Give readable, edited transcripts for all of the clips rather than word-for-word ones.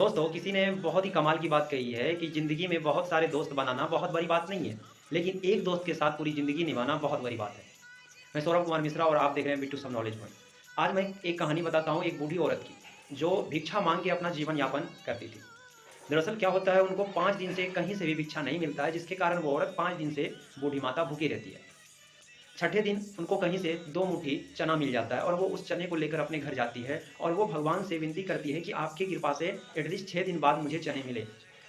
दोस्तों, किसी ने बहुत ही कमाल की बात कही है कि ज़िंदगी में बहुत सारे दोस्त बनाना बहुत बड़ी बात नहीं है, लेकिन एक दोस्त के साथ पूरी ज़िंदगी निभाना बहुत बड़ी बात है। मैं सौरभ कुमार मिश्रा और आप देख रहे हैं बिट्टू सब नॉलेज पॉइंट। आज मैं एक कहानी बताता हूँ एक बूढ़ी औरत की, जो भिक्षा माँग के अपना जीवन यापन करती थी। दरअसल क्या होता है, उनको 5 दिन से कहीं से भी भिक्षा नहीं मिलता है, जिसके कारण वो औरत 5 दिन से बूढ़ी माता भूखी रहती है। छठे दिन उनको कहीं से 2 मुट्ठी चना मिल जाता है और वो उस चने को लेकर अपने घर जाती है और वो भगवान से विनती करती है कि आपकी कृपा से एटलीस्ट 6 दिन बाद मुझे चने मिले।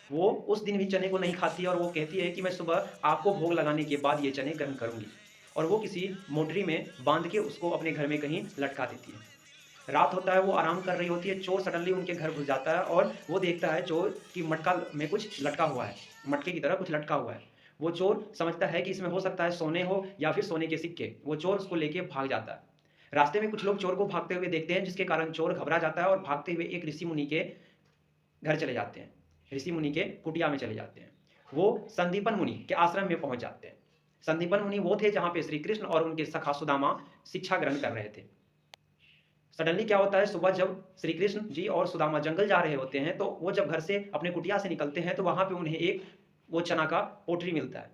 वो उस दिन भी चने को नहीं खाती और वो कहती है कि मैं सुबह आपको भोग लगाने के बाद ये चने ग्रहण करूँगी। और वो किसी मोटरी में बाँध के उसको अपने घर में कहीं लटका देती है। रात होता है, वो आराम कर रही होती है, चोर सडनली उनके घर घुस जाता है और वो देखता है चोर कि मटका में कुछ लटका हुआ है, मटके की तरह कुछ लटका हुआ है। वो चोर समझता है कि इसमें हो सकता है सोने हो या फिर सोने के सिक्के। वो चोर उसको लेके भाग जाता है। रास्ते में कुछ लोग चोर को भागते हुए देखते हैं, जिसके कारण चोर घबरा जाता है और भागते हुए एक ऋषि मुनि के घर चले जाते हैं। ऋषि मुनि के कुटिया में चले जाते हैं। वो संदीपन मुनि के आश्रम में पहुँच जाते हैं। संदीपन मुनि वो थे जहाँ पे श्री कृष्ण और उनके सखा सुदामा शिक्षा ग्रहण कर रहे थे। सडनली क्या होता है, सुबह जब श्री कृष्ण जी और सुदामा जंगल जा रहे होते हैं, तो वो जब घर से अपने कुटिया से निकलते हैं, तो वहाँ पे उन्हें एक वो चना का पोटली मिलता है।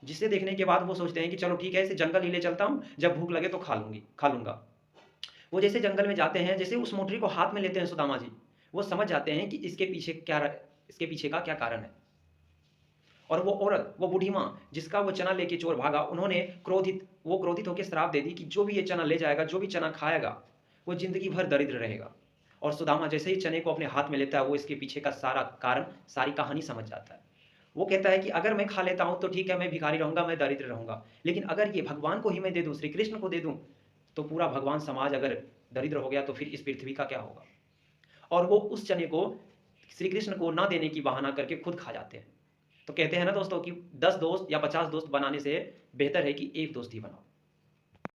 जिसे देखने के बाद वो सोचते हैं कि चलो ठीक है, इसे जंगल ही ले चलता हूँ, जब भूख लगे तो खा लूँगा। वो जैसे जंगल में जाते हैं, जैसे उस मोटरी को हाथ में लेते हैं सुदामा जी, वो समझ जाते हैं कि इसके पीछे का क्या कारण है। और वो औरत, वो बूढ़ी माँ, जिसका वो चना लेके चोर भागा, उन्होंने क्रोधित होके श्राप दे दी कि जो भी ये चना ले जाएगा, जो भी चना खाएगा, वो ज़िंदगी भर दरिद्र रहेगा। और सुदामा जैसे ही चने को अपने हाथ में लेता है, वो इसके पीछे का सारा कारण, सारी कहानी समझ जाता है। वो कहता है कि अगर मैं खा लेता हूँ, तो ठीक है, मैं भिखारी रहूँगा, मैं दरिद्र रहूँगा। लेकिन अगर ये भगवान को ही मैं दे दूँ, श्री कृष्ण को दे दूँ, तो पूरा भगवान समाज अगर दरिद्र हो गया, तो फिर इस पृथ्वी का क्या होगा? और वो उस चने को श्री कृष्ण को ना देने की बहाना करके खुद खा जाते हैं। तो कहते हैं ना दोस्तों कि 10 दोस्त या 50 दोस्त बनाने से बेहतर है कि एक दोस्त ही बनाओ।